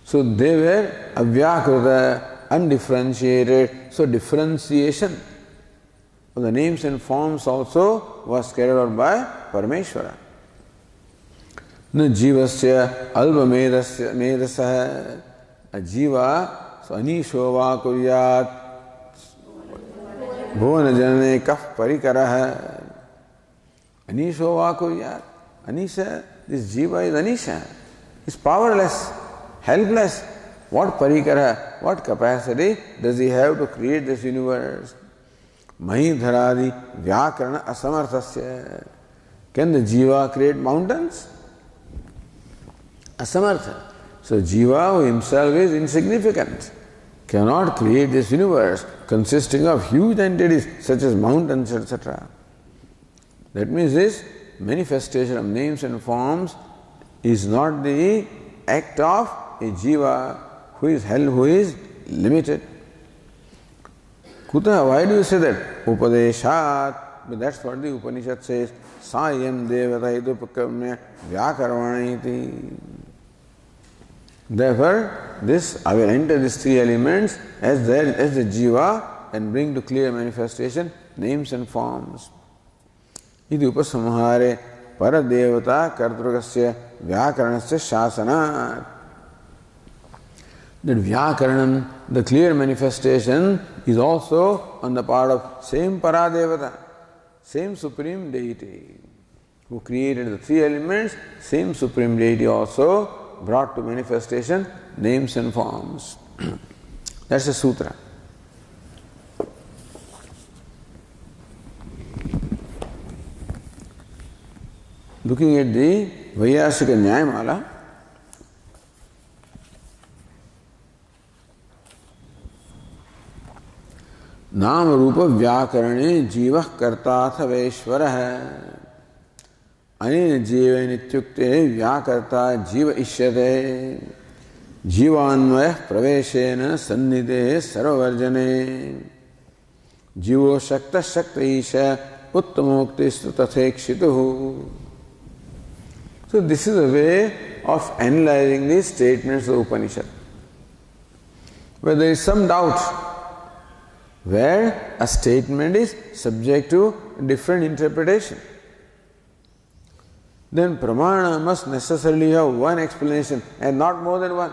So they were Avyakrita, undifferentiated. So differentiation of the names and forms also was carried out by Parameshvara. Na jivasya alva medasah. A jiva, so anishova kuryat bhuvana janane kaf parikaraha. Anishova kuryat. Anisha, this jiva is anisha. Is powerless, helpless. What parikara, what capacity does he have to create this universe? Mahidharadi vyakarana asamarthasya. Can the jiva create mountains? Asamartha. So jiva who himself is insignificant cannot create this universe consisting of huge entities such as mountains, etc. That means this manifestation of names and forms is not the act of a jiva who is limited. Kuta, why do you say that? Upadeshat. But that's what the Upanishad says. Sayam devata idupakamya vyakarvaniti. Therefore, I will enter these three elements as the jiva and bring to clear manifestation names and forms. Iti upasamhare paradevata kartrugasya vyakaranasya shasanat. That vyakaranam, the clear manifestation, is also on the part of same paradevata, same supreme deity who created the three elements. Same supreme deity also brought to manifestation names and forms. That's a sutra. Looking at the Vaiyasika Nyayamala, नाम रूप व्याकरणे जीवः कर्ता अथवेश्वरः अनेन जीवेन इत्युक्ते व्याकर्ता जीव इष्यते जीवान्वयः प्रवेशेन सन्निधे सर्ववर्जने जीवो शक्तः शक्त ईश उत्तमोक्तिस्तु तथेक्षितुः. So this is a way of analyzing the statements of the Upanishad. Where there is some doubt, where a statement is subject to different interpretation, then pramana must necessarily have one explanation and not more than one.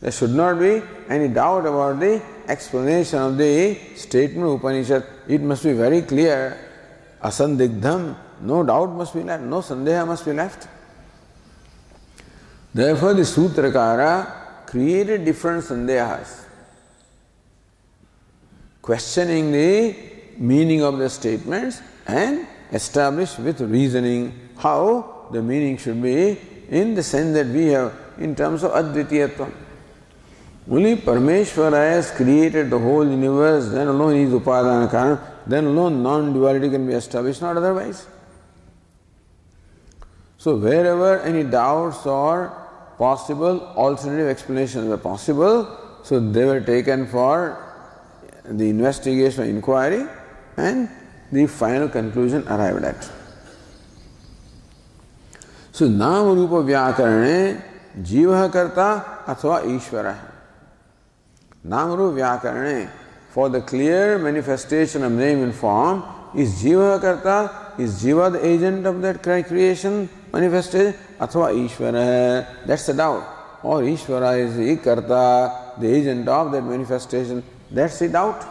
There should not be any doubt about the explanation of the statement of Upanishad. It must be very clear. Asandigdham, no doubt must be left, no sandeha must be left. Therefore the Sutrakara created different sandehas, questioning the meaning of the statements and establish with reasoning how the meaning should be in the sense that we have in terms of Advitiyatvam. Only Parameshvara has created the whole universe, then alone he is Upadana Karanam, then alone non-duality can be established, not otherwise. So wherever any doubts or possible alternative explanations were possible, so they were taken for the investigation or inquiry and the final conclusion arrived at. So Nama Rupa Vyakarane Jiva Karta Athva Ishvara. Nama Rupa Vyakarane, for the clear manifestation of name and form, is Jiva Karta, is Jiva the agent of that creation manifestation, Athva Ishvara. That's the doubt. Or Ishvara is the Karta, the agent of that manifestation. That's the doubt.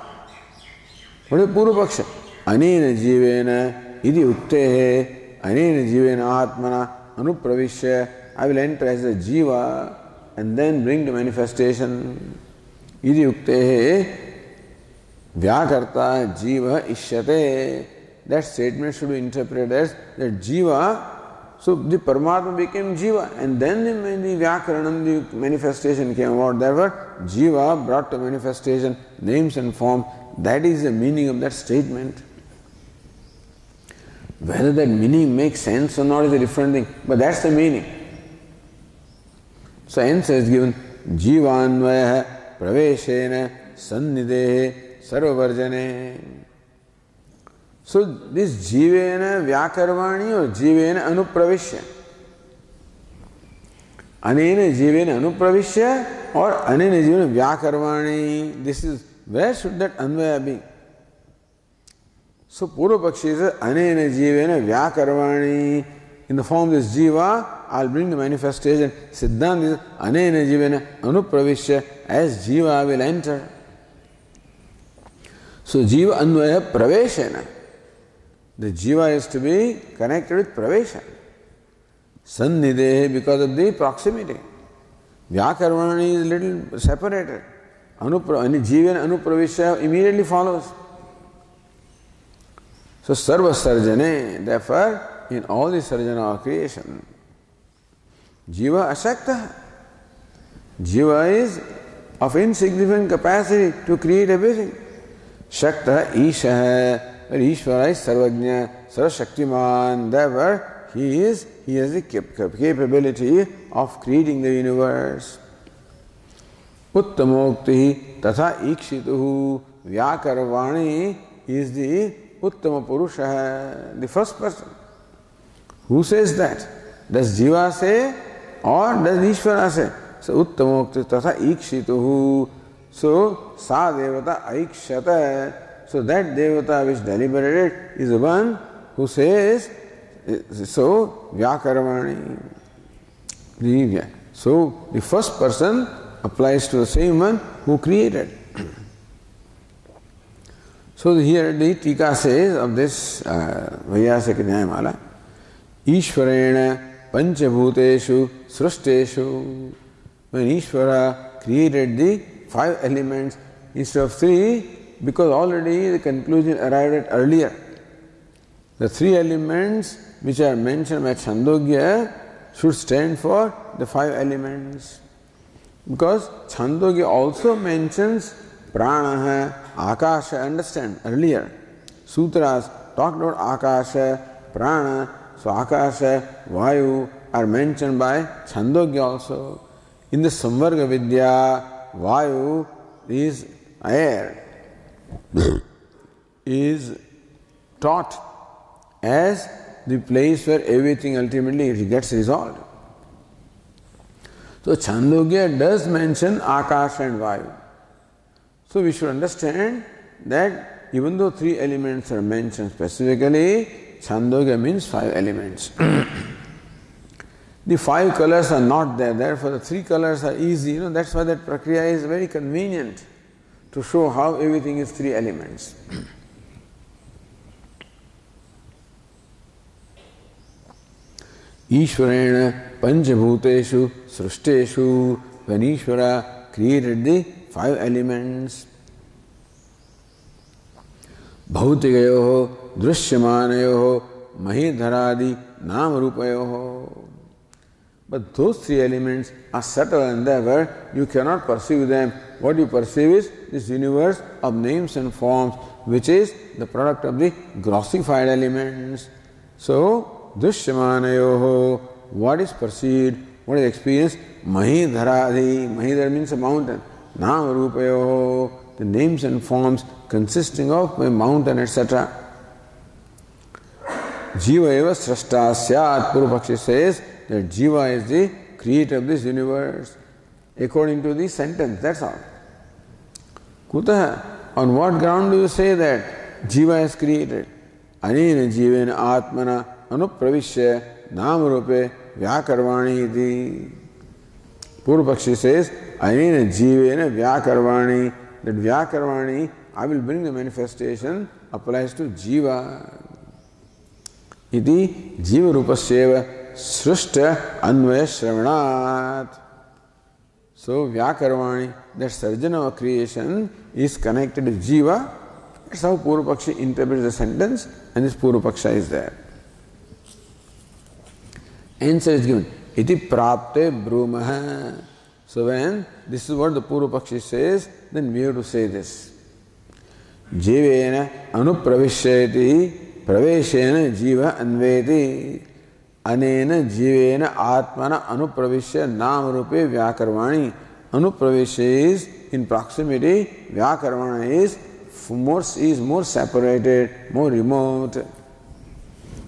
What is Purva Paksha? Anena Jivena Idi Uktehe Anena Jivena Atmana Anupravishya. I will enter as a Jiva and then bring the manifestation. Idi Uktehe Vyakarta Jiva Ishyate. That statement should be interpreted as that Jiva. So the Paramatma became Jiva and then the Vyakaranam, the manifestation came about. Therefore, Jiva brought to manifestation names and form. That is the meaning of that statement. Whether that meaning makes sense or not is a different thing, but that's the meaning. So hence is given Jivanvaya Praveshena Sannidehe sarvavarjane. So this jivena vyakarvani or jivena anupravishya. Anena jivena anupravishya or anena jivena vyakarvani. This is, where should that anvaya be? So Purvapakshi says, anena jivena vyakarvani. In the form of this jiva, I'll bring the manifestation. Siddhanta is anena jivena anupravishya, as jiva will enter. So jiva anvaya praveshena. The jiva is to be connected with pravesha. Sannidehe, because of the proximity. Vyakarvani is little separated. Jivena anupravishya immediately follows. So sarva sarjane, therefore, in all the sarjana of creation, jiva ashakta. Jiva is of insignificant capacity to create everything. Shakta isha. Ishvara is Sarvajna, Sarvashaktiman, therefore he has the capability of creating the universe. Uttamokti tatha ikshituhu Vyakarvani is the Uttama Purusha, the first person. Who says that? Does Jiva say or does Ishvara say? So Uttamokti tatha ikshituhu. So sa devata aikshata. So that devata which deliberated is the one who says, so Vyakarvani. So the first person applies to the same one who created. So here the Tika says of this Vaiyasika Nyayamala, Ishvarena Panchabhuteshu Srushteshu. When Ishvara created the 5 elements instead of 3, because already the conclusion arrived at earlier. The 3 elements which are mentioned by Chandogya should stand for the 5 elements. Because Chandogya also mentions Prana, Akasha, understand earlier. Sutras talked about Akasha, Prana, so Akasha, Vayu are mentioned by Chandogya also. In the Samvarga Vidya, Vayu is air. Is taught as the place where everything ultimately gets resolved. So Chandogya does mention Akash and Vayu. So we should understand that even though 3 elements are mentioned specifically, Chandogya means 5 elements. The 5 colors are not there, therefore the 3 colors are easy. That's why that prakriya is very convenient, to show how everything is 3 elements. Ishvarena Panchabhuteshu Srushteshu, when Ishvara created the 5 elements. Bhautikayoho Drishyamanayoho Mahidharadi Namarupayoho. But those 3 elements are subtle and therefore you cannot perceive them. What you perceive is this universe of names and forms, which is the product of the grossified elements. So, Drishyamanayoho, what is perceived, what is experienced? Mahidharadi, Mahidhara means a mountain. Namarupayoho, the names and forms consisting of a mountain, etc. Jiva eva srashta syat, Purvapakshi says that Jiva is the creator of this universe. According to the sentence, that's all. Kutaha, on what ground do you say that Jiva is created? Anena jivena atmana anupravishya namarupe vyakarvani iti. Purvapakshi says, Anena jivena vyakarvani, that vyakarvani, I will bring the manifestation, applies to Jiva. Iti jiva rupasyeva srushta anvaya shravanat. So Vyakarvani, that sarjana of creation, is connected to Jiva. That's how Purvapakshi interprets the sentence, and this Purvapaksha is there. Answer is given. Iti prapte brumaha. So when this is what the Purvapakshi says, then we have to say this. Jivena anupravishyati praveshena jiva anveti. Anena jivena atmana anupravishya namarupe vyakarvani. Anupravishya is in proximity, vyakarvana is is more separated, more remote.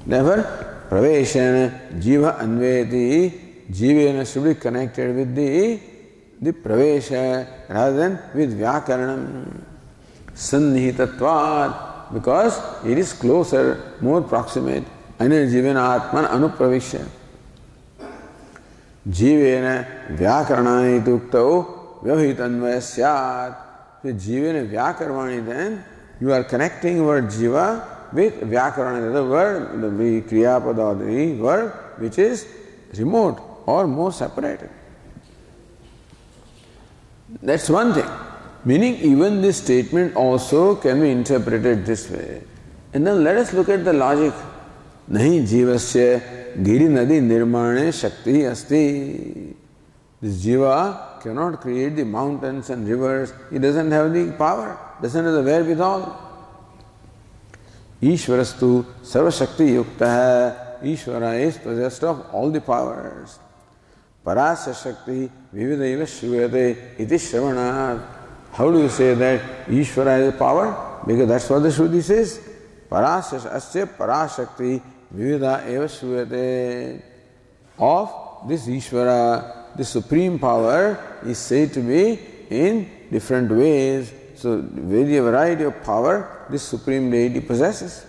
Therefore, praveshana jiva anveti, jivena should be connected with the pravesha rather than with vyakaranam. Sannihitatvat, because it is closer, more proximate. Anirjivena atman anupravishya. Jivena vyakarana itukto vyavhitanvaya syat. So jivena vyakarvani, then you are connecting word jiva with vyakarana, the word, the kriyapada or the verb which is remote or more separated. That's one thing. Meaning even this statement also can be interpreted this way. And then let us look at the logic. Nahi jivasya giri nadi nirmane shakti asti. This jiva cannot create the mountains and rivers. It doesn't have the power, doesn't have the wherewithal. Ishvarastu sarva shakti yukta hai. Ishvara is possessed of all the powers. Parasya shakti vividaiva shruyate iti shravanat. How do you say that Ishvara has power? Because that's what the Shruti says. Parasya asya parashakti vivida eva shruyate. Of this Ishvara, the supreme power is said to be in different ways. So, very variety of power this supreme deity possesses.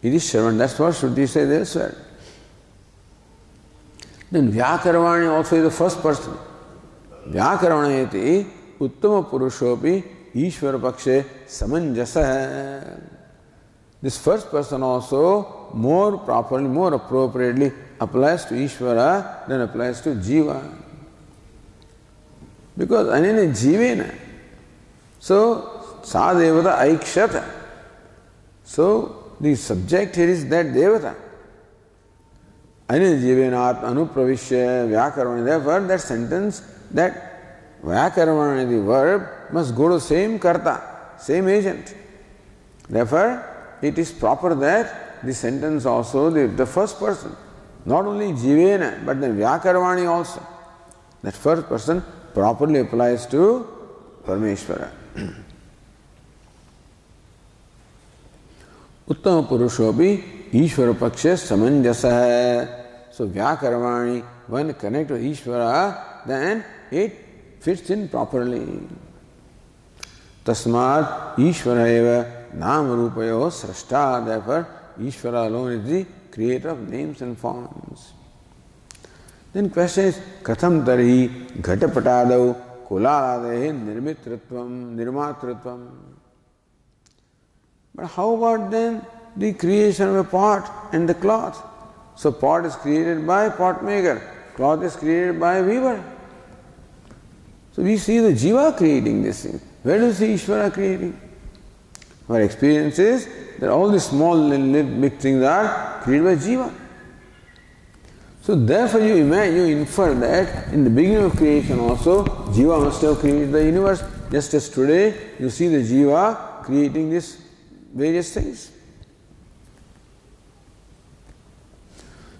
It is Shravan, that's what Shruti says elsewhere. Then Vyakaravani also is the first person. Vyakaranayati uttama purushopi Ishvara pakshe samanjasa. This first person also more properly, more appropriately applies to Ishvara than applies to Jiva. Because anina jivena. So, sa devata aikshata. So, the subject here is that devata. Anina jivena anupravishya vyakaravana. Therefore, that sentence, that vyakaravana, the verb, must go to same karta, same agent. Therefore, it is proper that the sentence also, the first person, not only jivena, but the vyakaravani also, that first person properly applies to Parameshvara. Uttama Purushopi Ishvara Paksha Samanjasa. So Vyakaravani, when connected to Ishvara, then it fits in properly. Tasmat Ishvara eva Nama Rupayo Srashta. Therefore, Ishvara alone is the creator of names and forms. Then question is, Katham Tari Ghatapatadau Kulaladehi Nirmitritvam Nirmatritvam. But how about then the creation of a pot and the cloth? So pot is created by pot maker, cloth is created by weaver. So we see the Jiva creating this thing. Where do we see Ishvara creating? Our experience is that all the small and big things are created by Jiva. So therefore you infer that in the beginning of creation also, Jiva must have created the universe, just as today you see the Jiva creating these various things.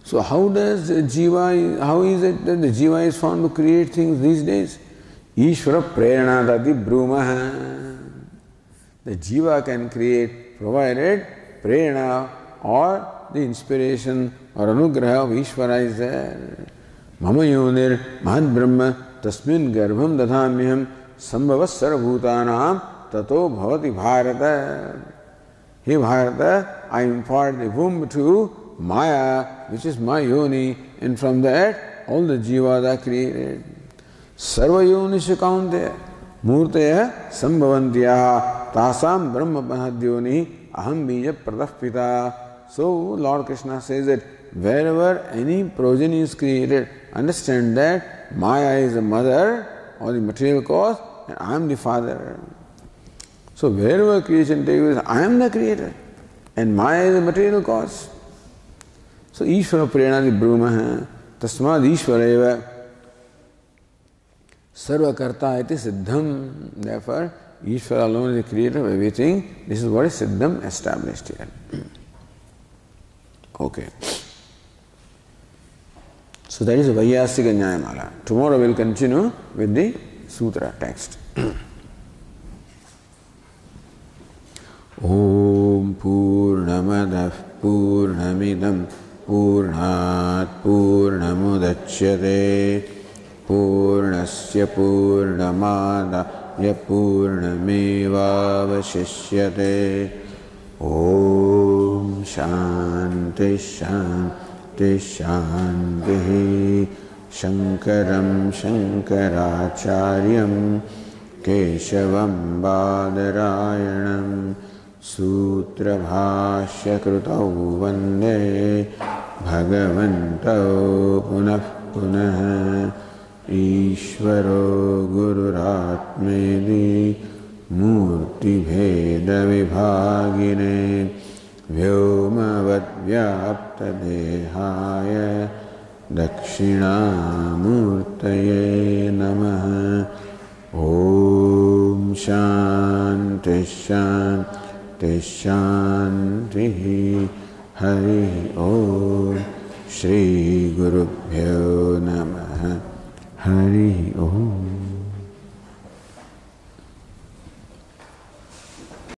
So how is it that the Jiva is found to create things these days? Ishvara prerana tati brumaha. The Jiva can create provided prerana or the inspiration or anugraha of Ishvara is there. Mama yonir mahad brahma tasmin garbham dadhamyam sambhavas sarvabhutanam tato bhavati bharata. Hey Bharata, I impart the womb to Maya, which is my yoni, and from that all the jivas are created. Sarva yonisha kaunteya murtaya sambhavantya tasam brahma pahadyoni aham bija pratapita. So Lord Krishna says that wherever any progeny is created, understand that Maya is the mother or the material cause and I am the father. So wherever creation takes place, I am the creator and Maya is the material cause. So Ishvara prerana di brahma tasmad Ishvara eva sarva karta iti siddham. Therefore, Ishvara alone is the creator of everything. This is what is siddham established here. Okay. So that is Vaiyasika Nyayamala. Tomorrow we will continue with the sutra text. Om Purnamadah Purnamidam Purnat Purnamudachyate Purnasya Purnamadaya Purnamevavashishyate. Om Shanti Shanti Shanti. Shankaram Shankaracharyam Keshavam Badarayanam Sutra Bhashya Krutau Vande Bhagavantau Punah Punah Ishvaro Gururatmedi Murti Bheda Vibhagine Vyomavad Vyapta Dehaya Dakshinamurtaye Namaha. Om Shanti Shanti Shanti. Hari Om. Shri Gurubhyo